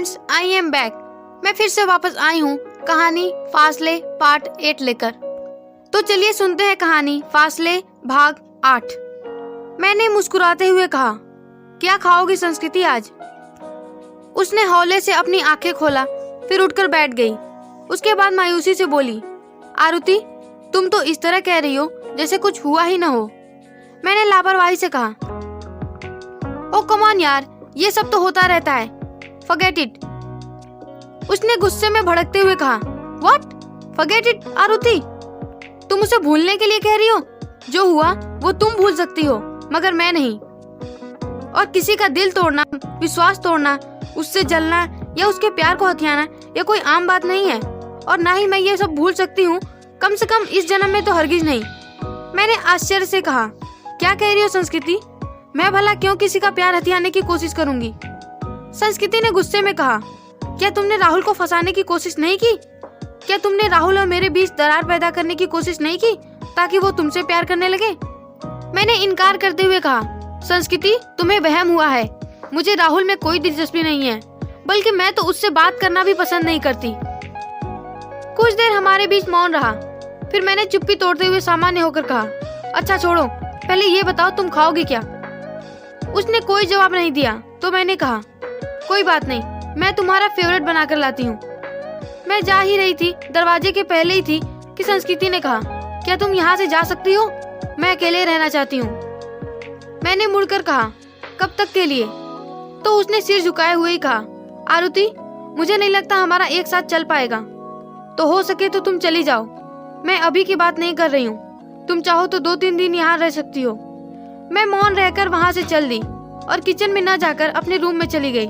Friends, I am back. मैं फिर से वापस आई हूँ कहानी फासले पार्ट 8 लेकर। तो चलिए सुनते हैं कहानी फासले भाग 8। मैंने मुस्कुराते हुए कहा, क्या खाओगी संस्कृति आज? उसने हौले से अपनी आंखें खोला, फिर उठकर बैठ गई। उसके बाद मायूसी से बोली, आरुति, तुम तो इस तरह कह रही हो जैसे कुछ हुआ ही न हो। मैंने लापरवाही से कहा, ओ कम ऑन यार, ये सब तो होता रहता है, फॉरगेट इट। उसने गुस्से में भड़कते हुए कहा, व्हाट? Forget it आरुति? तुम उसे भूलने के लिए कह रही हो? जो हुआ वो तुम भूल सकती हो, मगर मैं नहीं। और किसी का दिल तोड़ना, विश्वास तोड़ना, उससे जलना या उसके प्यार को हथियाना ये कोई आम बात नहीं है। और ना ही मैं ये सब भूल सकती हूँ, कम से कम इस जन्म में तो हरगिज नहीं। मैंने आश्चर्य से कहा, क्या कह रही हो संस्कृति? मैं भला क्यों किसी का प्यार हथियाने की कोशिश करूंगी? संस्कृति ने गुस्से में कहा, क्या तुमने राहुल को फंसाने की कोशिश नहीं की? क्या तुमने राहुल और मेरे बीच दरार पैदा करने की कोशिश नहीं की ताकि वो तुमसे प्यार करने लगे? मैंने इनकार करते हुए कहा, संस्कृति, तुम्हें वहम हुआ है। मुझे राहुल में कोई दिलचस्पी नहीं है, बल्कि मैं तो उससे बात करना भी पसंद नहीं करती। कुछ देर हमारे बीच मौन रहा, फिर मैंने चुप्पी तोड़ते हुए सामान्य होकर कहा, अच्छा छोड़ो, पहले ये बताओ तुम खाओगी क्या? उसने कोई जवाब नहीं दिया, तो मैंने कहा, कोई बात नहीं, मैं तुम्हारा फेवरेट बनाकर लाती हूँ। मैं जा ही रही थी, दरवाजे के पहले ही थी कि संस्कृति ने कहा, क्या तुम यहाँ से जा सकती हो? मैं अकेले रहना चाहती हूँ। मैंने मुड़कर कहा, कब तक के लिए? तो उसने सिर झुकाए हुए ही कहा, आरुति, मुझे नहीं लगता हमारा एक साथ चल पाएगा। तो हो सके तो तुम चली जाओ। मैं अभी की बात नहीं कर रही हूँ, तुम चाहो तो 2-3 दिन यहाँ रह सकती हो। मैं मौन रहकर वहाँ से चल दी और किचन में न जाकर अपने रूम में चली गई।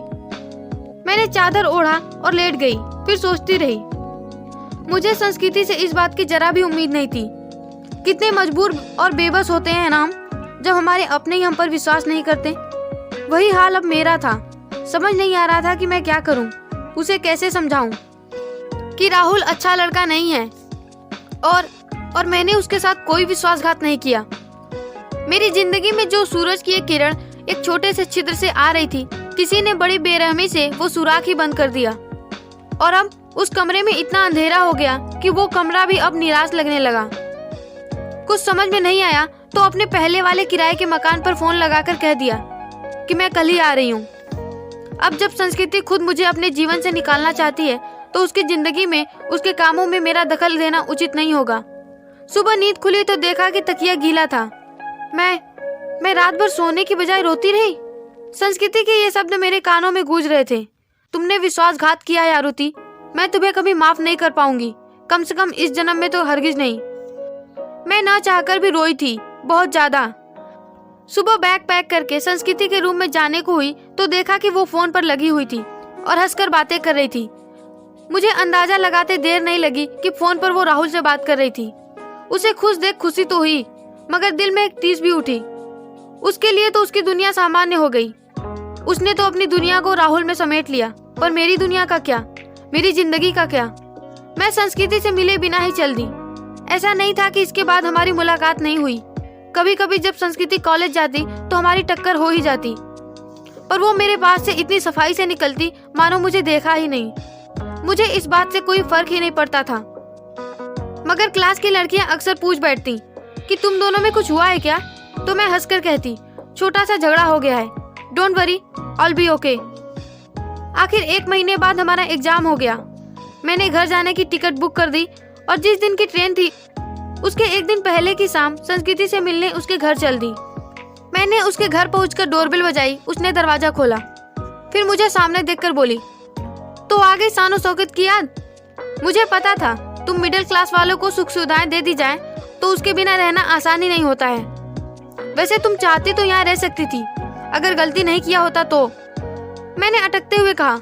मैंने चादर ओढ़ा और लेट गई, फिर सोचती रही। मुझे संस्कृति से इस बात की जरा भी उम्मीद नहीं थी। कितने मजबूर और बेबस होते हैं ना हम, जब हमारे अपने ही हम पर विश्वास नहीं करते। वही हाल अब मेरा था। समझ नहीं आ रहा था कि मैं क्या करूं, उसे कैसे समझाऊं कि राहुल अच्छा लड़का नहीं है और मैंने उसके साथ कोई विश्वासघात नहीं किया। मेरी जिंदगी में जो सूरज की एक किरण एक छोटे से छिद्र से आ रही थी, किसी ने बड़ी बेरहमी से वो सुराख ही बंद कर दिया। और अब उस कमरे में इतना अंधेरा हो गया कि वो कमरा भी अब निराश लगने लगा। कुछ समझ में नहीं आया तो अपने पहले वाले किराए के मकान पर फोन लगाकर कह दिया कि मैं कल ही आ रही हूँ। अब जब संस्कृति खुद मुझे अपने जीवन से निकालना चाहती है, तो उसकी जिंदगी में, उसके कामों में मेरा दखल देना उचित नहीं होगा। सुबह नींद खुली तो देखा कि तकिया गीला था। मैं रात भर सोने की बजाय रोती रही। संस्कृति के ये शब्द मेरे कानों में गूंज रहे थे, तुमने विश्वासघात किया है आरुति, मैं तुम्हें कभी माफ नहीं कर पाऊंगी, कम से कम इस जन्म में तो हरगिज नहीं। मैं ना चाहकर भी रोई थी, बहुत ज्यादा। सुबह बैग पैक करके संस्कृति के रूम में जाने को हुई तो देखा कि वो फोन पर लगी हुई थी और हंसकर बातें कर रही थी। मुझे अंदाजा लगाते देर नहीं लगी कि फोन पर वो राहुल से बात कर रही थी। उसे खुश देख खुशी तो हुई, मगर दिल में एक टीस भी उठी। उसके लिए तो उसकी दुनिया सामान्य हो गई। उसने तो अपनी दुनिया को राहुल में समेट लिया, पर मेरी दुनिया का क्या, मेरी जिंदगी का क्या? मैं संस्कृति से मिले बिना ही चल दी। ऐसा नहीं था कि इसके बाद हमारी मुलाकात नहीं हुई। कभी कभी जब संस्कृति कॉलेज जाती तो हमारी टक्कर हो ही जाती, पर वो मेरे पास से इतनी सफाई से निकलती मानो मुझे देखा ही नहीं। मुझे इस बात से कोई फर्क ही नहीं पड़ता था। मगर क्लास की लड़कियां अक्सर पूछ बैठती कि तुम दोनों में कुछ हुआ है क्या? तो मैं हंसकर कहती, छोटा सा झगड़ा हो गया है, don't worry, all B okay. आखिर 1 महीने बाद हमारा एग्जाम हो गया। मैंने घर जाने की टिकट बुक कर दी और जिस दिन की ट्रेन थी उसके 1 दिन पहले की शाम संस्कृति से मिलने उसके घर चल दी। मैंने उसके घर पहुंचकर डोरबेल बजाई। उसने दरवाजा खोला, फिर मुझे सामने देखकर बोली, तो आ गई शानो शौकत की याद? मुझे पता था तुम मिडिल क्लास वालों को सुख सुविधाएं दे दी जाए तो उसके बिना रहना आसान ही नहीं होता है। वैसे तुम चाहती तो यहाँ रह सकती थी, अगर गलती नहीं किया होता तो। मैंने अटकते हुए कहा,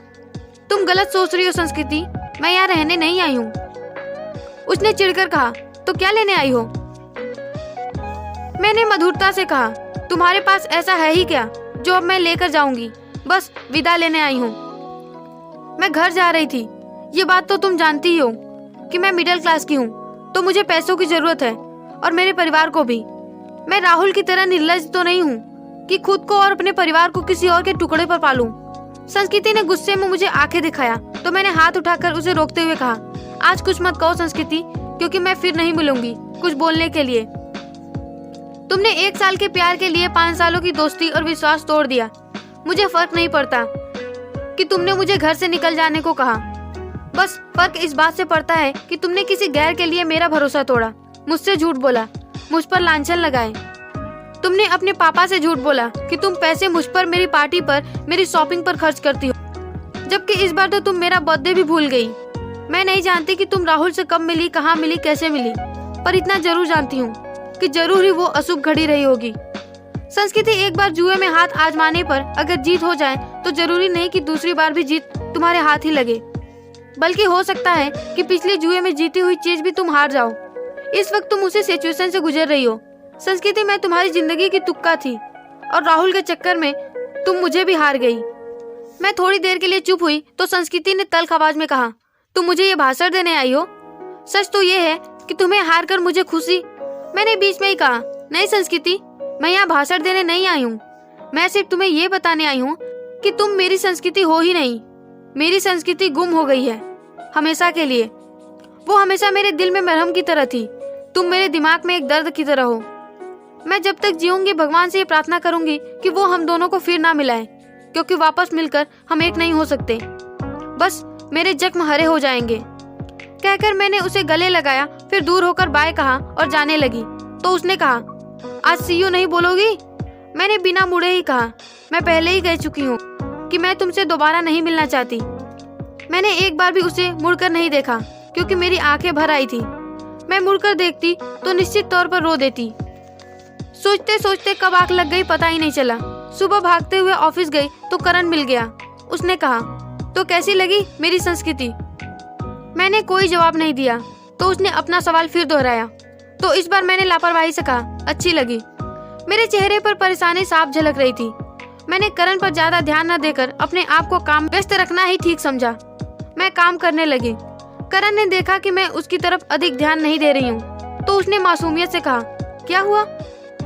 तुम गलत सोच रही हो संस्कृति, मैं यहाँ रहने नहीं आई हूँ। उसने चिढ़कर कहा, तो क्या लेने आई हो? मैंने मधुरता से कहा, तुम्हारे पास ऐसा है ही क्या जो अब मैं लेकर जाऊंगी? बस विदा लेने आई हूँ। मैं घर जा रही थी। ये बात तो तुम जानती ही हो कि मैं मिडिल क्लास की हूँ, तो मुझे पैसों की जरूरत है और मेरे परिवार को भी। मैं राहुल की तरह निर्लज्ज तो नहीं हूँ कि खुद को और अपने परिवार को किसी और के टुकड़े पर पालूं। संस्कृति ने गुस्से में मुझे आंखें दिखाया तो मैंने हाथ उठाकर उसे रोकते हुए कहा, आज कुछ मत कहो संस्कृति, क्योंकि मैं फिर नहीं मिलूंगी कुछ बोलने के लिए। तुमने 1 साल के प्यार के लिए 5 सालों की दोस्ती और विश्वास तोड़ दिया। मुझे फर्क नहीं पड़ता कि तुमने मुझे घर से निकल जाने को कहा, बस फर्क इस बात से पड़ता है कि तुमने किसी गैर के लिए मेरा भरोसा तोड़ा, मुझसे झूठ बोला, मुझ पर लांछन लगाए। तुमने अपने पापा से झूठ बोला कि तुम पैसे मुझ पर, मेरी पार्टी पर, मेरी शॉपिंग पर खर्च करती हो, जबकि इस बार तो तुम मेरा बर्थडे भी भूल गई। मैं नहीं जानती कि तुम राहुल से कब मिली, कहाँ मिली, कैसे मिली, पर इतना जरूर जानती हूँ कि जरूर ही वो अशुभ घड़ी रही होगी। संस्कृति, एक बार जुए में हाथ आजमाने पर अगर जीत हो जाए तो जरूरी नहीं कि दूसरी बार भी जीत तुम्हारे हाथ ही लगे, बल्कि हो सकता है कि पिछले जुए में जीती हुई चीज भी तुम हार जाओ। इस वक्त तुम उसी सिचुएशन से गुजर रही हो। संस्कृति, मैं तुम्हारी जिंदगी की तुक्का थी और राहुल के चक्कर में तुम मुझे भी हार गई। मैं थोड़ी देर के लिए चुप हुई तो संस्कृति ने तल्ख आवाज में कहा, तुम मुझे ये भाषण देने आई हो? सच तो ये है कि तुम्हें हार कर मुझे खुशी। मैंने बीच में ही कहा, नहीं संस्कृति, मैं यहाँ भाषण देने नहीं आई हूँ, मैं सिर्फ तुम्हें ये बताने आई हूँ कि तुम मेरी संस्कृति हो ही नहीं। मेरी संस्कृति गुम हो गई है हमेशा के लिए। वो हमेशा मेरे दिल में मरहम की तरह थी, तुम मेरे दिमाग में एक दर्द की तरह हो। मैं जब तक जीऊंगी भगवान से ये प्रार्थना करूंगी कि वो हम दोनों को फिर ना मिलाए, क्योंकि वापस मिलकर हम एक नहीं हो सकते, बस मेरे जख्म हरे हो जाएंगे। कहकर मैंने उसे गले लगाया, फिर दूर होकर बाय कहा और जाने लगी तो उसने कहा, आज सी यू नहीं बोलोगी? मैंने बिना मुड़े ही कहा, मैं पहले ही कह चुकी हूँ कि मैं तुमसे दोबारा नहीं मिलना चाहती। मैंने एक बार भी उसे मुड़कर नहीं देखा क्योंकि मेरी आंखें भर आई थी। मैं मुड़कर देखती तो निश्चित तौर पर रो देती। सोचते सोचते कब आंख लग गई पता ही नहीं चला। सुबह भागते हुए ऑफिस गई तो करण मिल गया। उसने कहा, तो कैसी लगी मेरी संस्कृति? मैंने कोई जवाब नहीं दिया तो उसने अपना सवाल फिर दोहराया तो इस बार मैंने लापरवाही से कहा, अच्छी लगी। मेरे चेहरे पर परेशानी साफ झलक रही थी। मैंने करण पर ज्यादा ध्यान न देकर अपने आप को काम व्यस्त रखना ही ठीक समझा। मैं काम करने लगी। करण ने देखा कि मैं उसकी तरफ अधिक ध्यान नहीं दे रही हूँ तो उसने मासूमियत से कहा, क्या हुआ,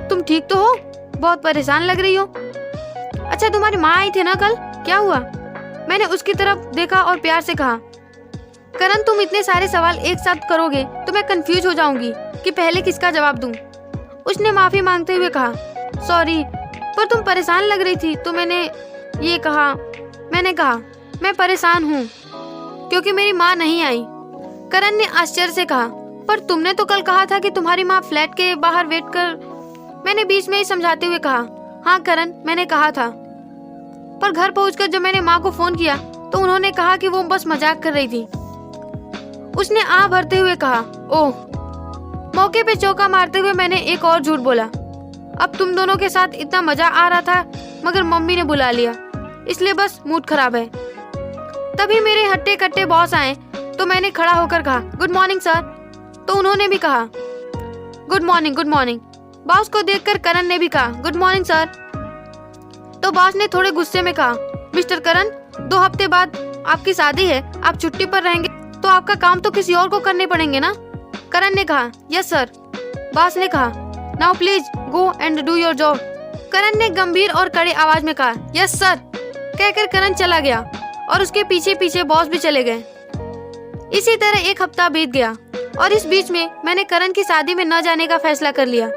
तुम ठीक तो हो? बहुत परेशान लग रही हो। अच्छा, तुम्हारी माँ आई थी ना कल, क्या हुआ? मैंने उसकी तरफ देखा और प्यार से कहा, करण तुम इतने सारे सवाल एक साथ करोगे तो मैं कंफ्यूज हो जाऊंगी कि पहले किसका जवाब दूं। उसने माफी मांगते हुए कहा, सॉरी, पर तुम परेशान लग रही थी तो मैंने कहा, मैं परेशान हूँ क्योंकि मेरी माँ नहीं आई। करण ने आश्चर्य से कहा, पर तुमने तो कल कहा था कि तुम्हारी माँ फ्लैट के बाहर वेट कर। मैंने बीच में ही समझाते हुए कहा, हाँ करण, मैंने कहा था, पर घर पहुंचकर जब मैंने माँ को फोन किया तो उन्होंने कहा कि वो बस मजाक कर रही थी। उसने आह भरते हुए कहा, ओह। मौके पे चौका मारते हुए मैंने एक और झूठ बोला। अब तुम दोनों के साथ इतना मजा आ रहा था मगर मम्मी ने बुला लिया, इसलिए बस मूड खराब है। तभी मेरे हट्टे कट्टे बॉस आए तो मैंने खड़ा होकर कहा, गुड मॉर्निंग सर। तो उन्होंने भी कहा, good morning, good morning. Boss को देखकर करण ने भी कहा, गुड मॉर्निंग सर। तो बॉस ने थोड़े गुस्से में कहा, मिस्टर करण, 2 हफ्ते बाद आपकी शादी है, आप छुट्टी पर रहेंगे तो आपका काम तो किसी और को करने पड़ेंगे ना? करण ने कहा, यस सर। बॉस ने कहा, now please go and do your job. Karan ने गंभीर और कड़ी आवाज में कहा, यस सर। कहकर करण चला गया और उसके पीछे पीछे बॉस भी चले गए। इसी तरह 1 हफ्ता बीत गया और इस बीच में मैंने करण की शादी में न जाने का फैसला कर लिया।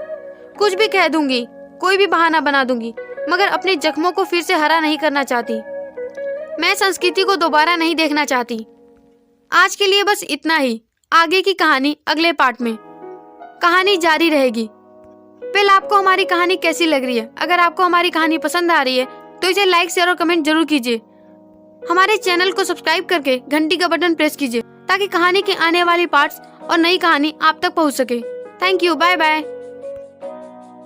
कुछ भी कह दूंगी, कोई भी बहाना बना दूंगी, मगर अपने जख्मों को फिर से हरा नहीं करना चाहती। मैं संस्कृति को दोबारा नहीं देखना चाहती। आज के लिए बस इतना ही। आगे की कहानी अगले पार्ट में। कहानी जारी रहेगी। पहले आपको हमारी कहानी कैसी लग रही है? अगर आपको हमारी कहानी पसंद आ रही है तो इसे लाइक, शेयर और कमेंट जरूर कीजिए। हमारे चैनल को सब्सक्राइब करके घंटी का बटन प्रेस कीजिए ताकि कहानी के आने वाली पार्ट्स और नई कहानी आप तक पहुंच सके। Thank you, bye bye.